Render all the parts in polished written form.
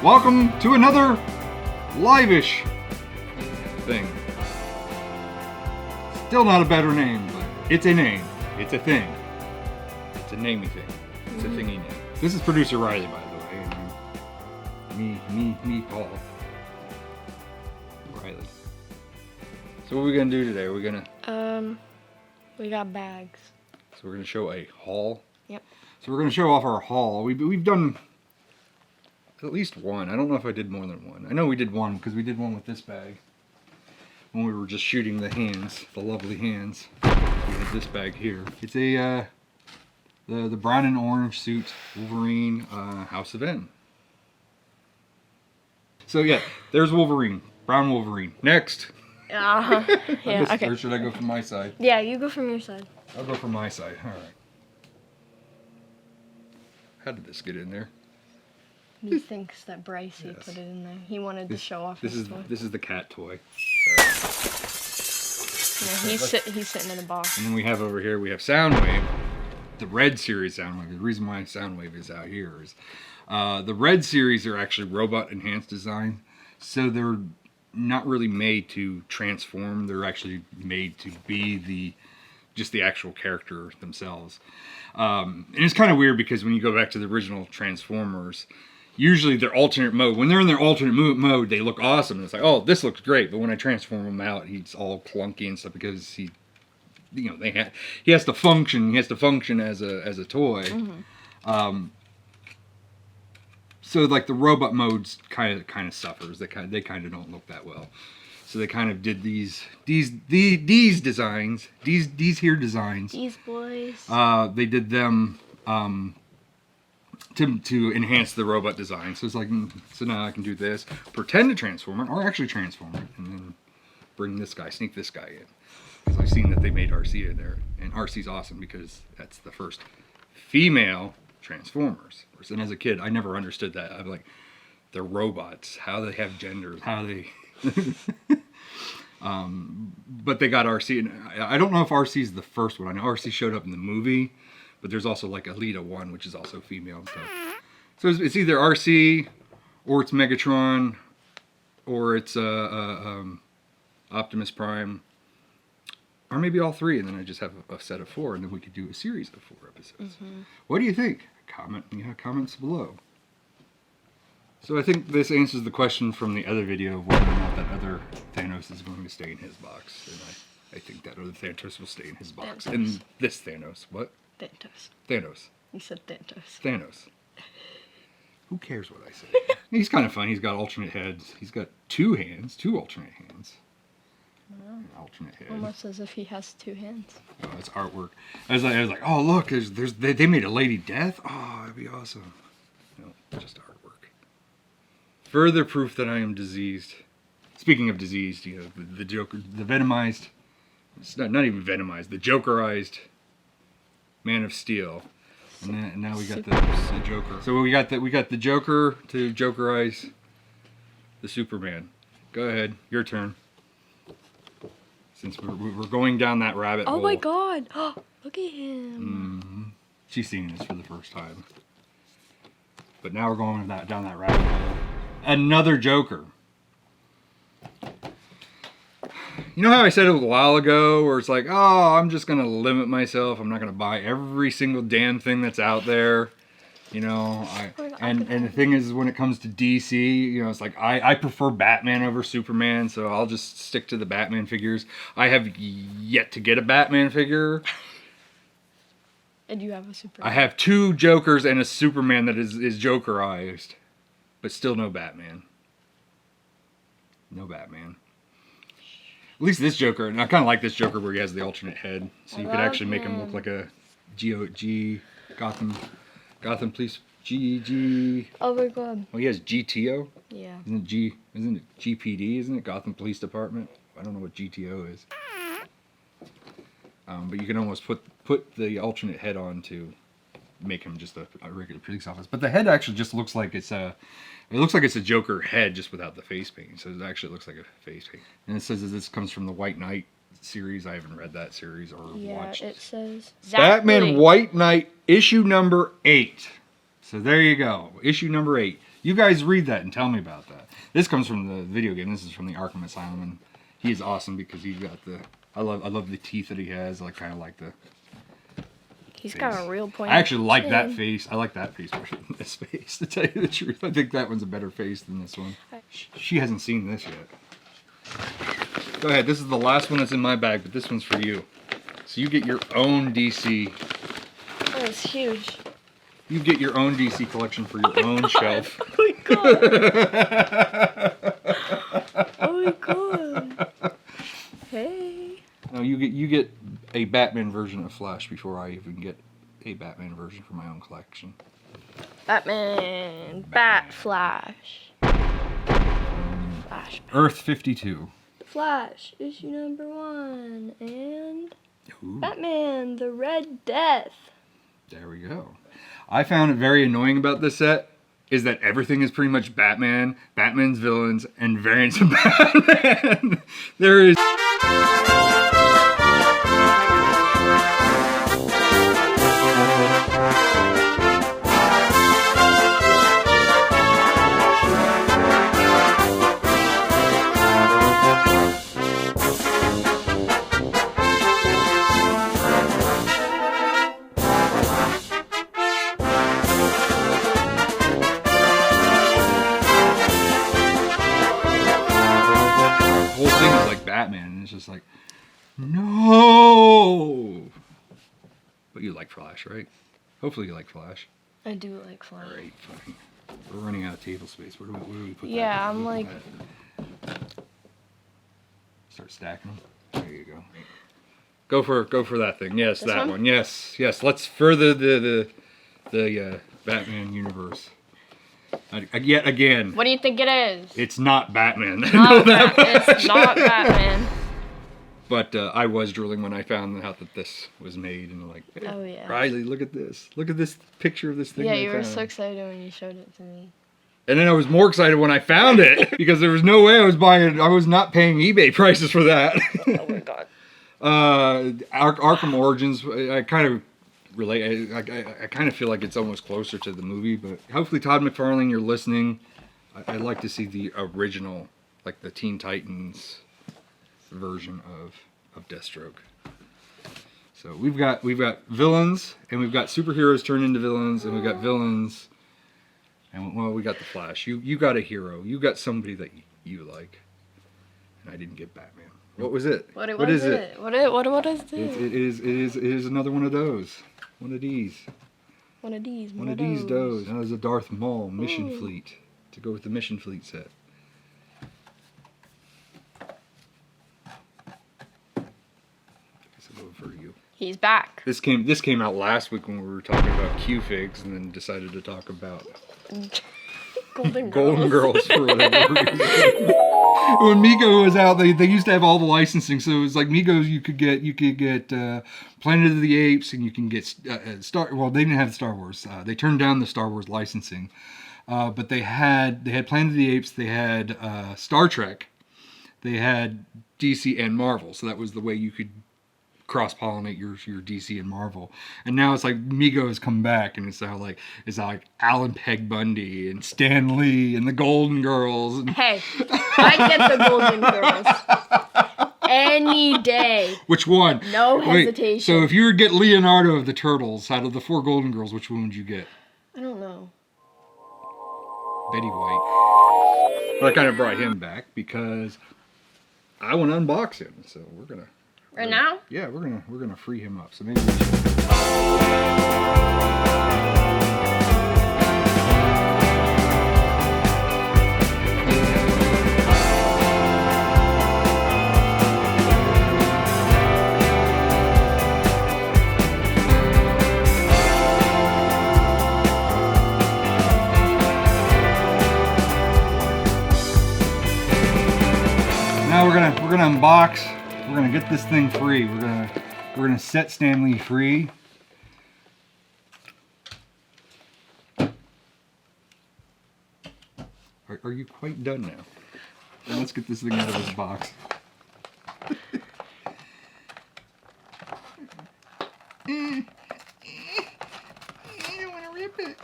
Welcome to another live-ish thing. Still not a better name, but it's a name. It's a thing. It's a namey thing. It's a thingy name. This is producer Riley, by the way. And me, Paul. Riley. So what are we gonna do today? We're gonna we got bags. So we're gonna show a haul. Yep. So we're gonna show off our haul. We've done at least one. I don't know if I did more than one. I know we did one because we did one with this bag when we were just shooting the hands, the lovely hands. We had this bag here. It's a the brown and orange suit Wolverine House of N. So yeah, there's Wolverine, brown Wolverine. Next. Yeah. Okay. Or should I go from my side? Yeah, you go from your side. I'll go from my side. All right. How did this get in there? He thinks that Bryce Yes. put it in there. He wanted to show off This his is toy. this is the cat toy. Yeah, he's sitting in a box. And then we have over here, we have Soundwave, the Red Series Soundwave. The reason why Soundwave is out here is the Red Series are actually robot enhanced design, so they're not really made to transform. They're actually made to be just the actual character themselves. And it's kind of weird because when you go back to the original Transformers, usually their alternate mode, when they're in their alternate mode, they look awesome. And it's like, oh, this looks great. But when I transform him out, he's all clunky and stuff because he has to function. He has to function as a toy. Mm-hmm. So like the robot modes kind of suffers. They kind of don't look that well. So they kind of did these designs, these here designs. These boys. They did them to enhance the robot design. So it's like, so now I can do this, pretend to transform it, or actually transform it, and then bring this guy, sneak this guy in. Because I've seen that they made RC in there, and RC's awesome because that's the first female Transformers. And as a kid, I never understood that. I'm like, they're robots. How they have genders? How they? But they got RC, and I don't know if RC is the first one. I know RC showed up in the movie, but there's also like Alita 1, which is also female. So it's either RC, or it's Megatron, or it's Optimus Prime, or maybe all three, and then I just have a set of 4, and then we could do a series of 4 episodes. Mm-hmm. What do you think? Comments below. So I think this answers the question from the other video of whether or not that other Thanos is going to stay in his box. And I think that other Thanos will stay in his box. Thanos. And this Thanos, what? Thanos. You said Thanos. Thanos. Who cares what I say? He's kind of fun. He's got alternate heads. He's got 2 hands, 2 alternate hands. An alternate head. Almost as if he has 2 hands. Oh, it's artwork. I was like, oh look, they made a Lady Death. Oh, that'd be awesome. No, just artwork. Further proof that I am diseased. Speaking of diseased, the Joker, the venomized. It's not even venomized. The Jokerized Man of Steel. And now we got the Joker. So we got the Joker to Jokerize the Superman. Go ahead, your turn. Since we're going down that rabbit hole. Oh my God! Look at him. Mm-hmm. She's seeing this for the first time. But now we're going down that rabbit hole. Another Joker. You know how I said it a while ago, where it's like, oh, I'm just gonna limit myself. I'm not gonna buy every single damn thing that's out there. And the thing is, when it comes to DC, it's like I prefer Batman over Superman, so I'll just stick to the Batman figures. I have yet to get a Batman figure. And you have a Superman. I have 2 Jokers and a Superman that is Jokerized, but still no Batman. No Batman. At least this Joker, and I kind of like this Joker where he has the alternate head, so you could actually make him look like a Gotham Police GG. Oh my God. Oh, he has GTO. Yeah. Isn't it GPD? Isn't it Gotham Police Department? I don't know what GTO is. But you can almost put the alternate head on to make him just a regular police officer. But the head actually just looks like it's a Joker head just without the face paint. So it actually looks like a face paint. And it says that this comes from the White Knight series. I haven't read that series or watched. It says Batman White Knight issue number 8. So there you go. Issue number 8. You guys read that and tell me about that. This comes from the video game. This is from the Arkham Asylum, and he's awesome because he's got the. I love the teeth that he has. I kind of like the. He's face. got a real point. I actually like that face. I like that face more than this face. To tell you the truth, I think that one's a better face than this one. She hasn't seen this yet. Go ahead. This is the last one that's in my bag, but this one's for you. So you get your own DC. Oh, it's huge. You get your own DC collection for your own shelf. Oh my god. Oh my god. Hey. No, you get a Batman version of Flash before I even get a Batman version for my own collection. Batman. Bat Flash. Flash. Earth 52. Flash, issue number 1. And Ooh, Batman, the Red Death. there we go. I found it very annoying about this set is that everything is pretty much Batman, Batman's villains, and variants of Batman. There is. Whole thing is like Batman, and it's just like, no. But you like Flash, right? Hopefully you like Flash. I do like Flash. All right, fine. We're running out of table space. Where do we put that? Yeah, Where do I'm we like. put that? Start stacking them. There you go. Go for that thing. Yes, This that one? one. Yes. Let's further the Batman universe. Yet again, What do you think it is? it's not Batman. Not it's not Batman. But I was drooling when I found out that this was made, and like, hey, Oh, yeah. Riley, look at this. Look at this picture of this thing. Yeah, I you were found. so excited when you showed it to me. And then I was more excited when I found it because there was no way I was buying it. I was not paying eBay prices for that. Oh my god. Arkham Origins, I kind of relate. I kind of feel like it's almost closer to the movie, but hopefully Todd McFarlane, you're listening. I'd like to see the original, like the Teen Titans version of Deathstroke. So we've got villains, and we've got superheroes turned into villains, and we've got villains, and well, we got the Flash. You got a hero. You got somebody that you like, and I didn't get Batman. What was it? What What is it? What is It this? is another one of those. One of these. One of these. One of these those. That was a Darth Maul Mission Ooh. Fleet to go with the Mission Fleet set. This is over for you. He's back. This came out last week when we were talking about Q-Figs, and then decided to talk about Golden Girls. Golden Girls for whatever reason. When Mego was out, they used to have all the licensing, so it was like Migos. You could get Planet of the Apes, and you can get Star. Well, they didn't have Star Wars. They turned down the Star Wars licensing, but they had Planet of the Apes. They had Star Trek. They had DC and Marvel, so that was the way you could cross-pollinate your DC and Marvel. And now it's like Mego has come back, and it's now like Alan Peg Bundy and Stan Lee and the Golden Girls. And Hey, I get the Golden Girls. Any day. which one? No Wait, hesitation. so if you were to get Leonardo of the Turtles out of the 4 Golden Girls, which one would you get? I don't know. Betty White. But I kind of brought him back because I want to unbox him. So we're gonna. Right now? Yeah, we're gonna free him up. So maybe we should. Now we're gonna unbox. We're gonna get this thing free. We're gonna set Stan Lee free. Are you quite done now? Well, let's get this thing out of this box. I don't want to rip it.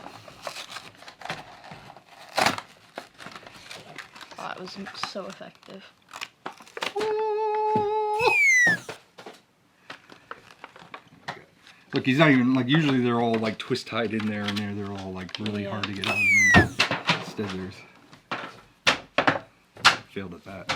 that was so effective. Look, he's not even like. Usually they're all like twist tied in there, and they're all like really hard to get out of them. Instead, failed at that.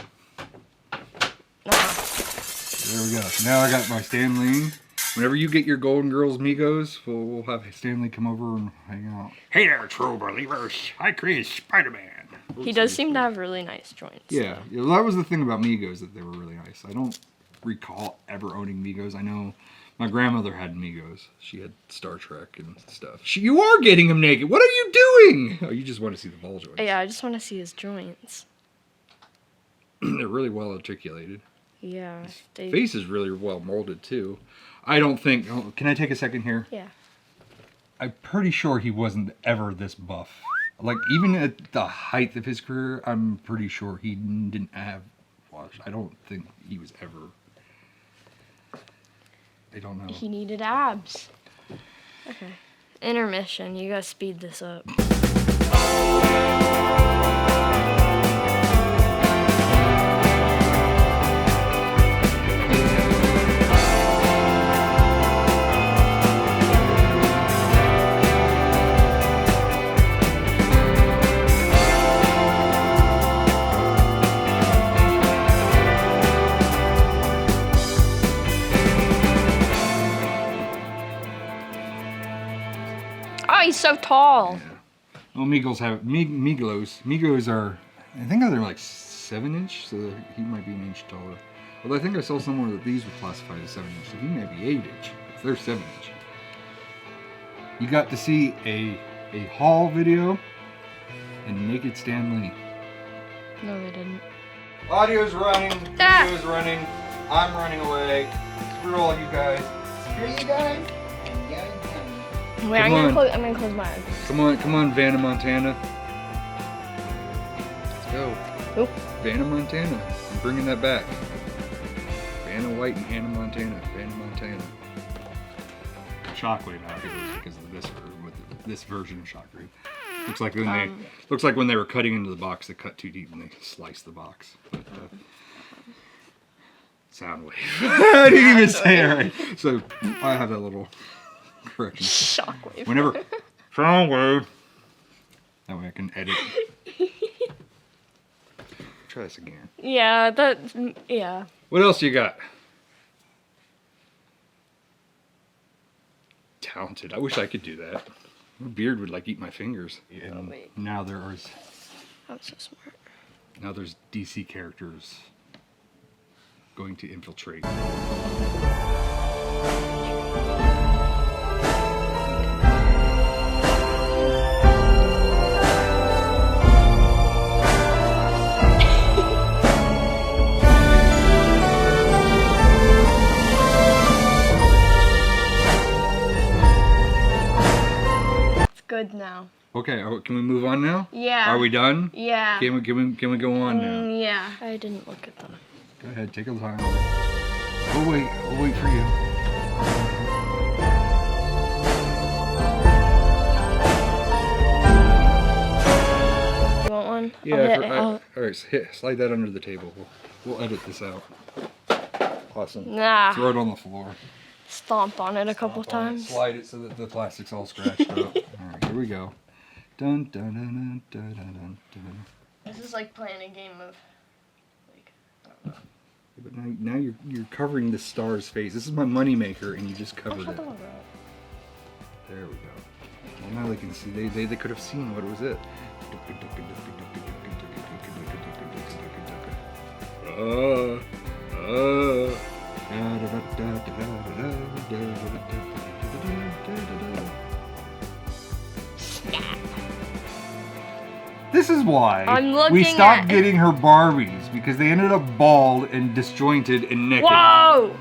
There we go. So now I got my Stan Lee. Whenever you get your Golden Girls Migos, we'll have Stan Lee come over and hang out. Hey there, true believers! I created Spider-Man. He does seem to have really nice joints. Yeah, well, that was the thing about Migos, that they were really nice. I don't recall ever owning Migos. I know my grandmother had Migos. She had Star Trek and stuff. You are getting him naked. What are you doing? Oh, you just want to see the ball joints. Yeah, I just want to see his joints. They're really well articulated. Yeah. His face is really well molded too. I don't think. Oh, can I take a second here? Yeah. I'm pretty sure he wasn't ever this buff. Like, even at the height of his career, I'm pretty sure he didn't have wash. I don't think he was ever. I don't know. He needed abs. Okay. Intermission. You gotta speed this up. Oh, he's so tall. Yeah. Well, Migos are, I think they're like 7-inch, so he might be an inch taller. Although I think I saw somewhere that these were classified as 7-inch, so he may be 8-inch. If they're 7-inch. You got to see a haul video and naked Stan Lee. No, they didn't. Audio's running, Ah! video's running, I'm running away. Screw all you guys. Screw you guys. Wait, I'm gonna close my eyes. Come on, Vanna Montana. Let's go. Who? Vanna Montana. I'm bringing that back. Vanna White and Hannah Montana. Vanna Montana. Shockwave out here because of this version of Shockwave. Looks like when they were cutting into the box, they cut too deep and they sliced the box. But, Soundwave. I didn't even say it right. So I have that little correction. Shockwave. Whenever Soundwave. That way I can edit. Try this again. Yeah, yeah. What else you got? Talented. I wish I could do that. My beard would like eat my fingers. And wait. now there's I'm so smart. Now there's DC characters going to infiltrate. It's good now. Okay, can we move on now? Yeah. Are we done? Yeah. Can we go on now? Yeah. I didn't look at them. Go ahead, take your time. We'll wait for you. You want one? Yeah, all right, slide that under the table. We'll edit this out. Awesome. Nah. Throw it on the floor. Stomp on it a couple times. Slide it so that the plastic's all scratched up. All right, here we go. Dun dun dun dun dun dun dun. This is like playing a game of, like, I don't know. But now you're covering the star's face. This is my money maker, and you just covered it. There we go. Well, now they can see. They could have seen what was it. This is why I'm looking we stopped at- getting her Barbies, because they ended up bald and disjointed and naked. Whoa!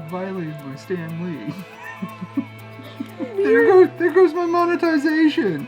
Violated my Stan Lee. There goes my monetization.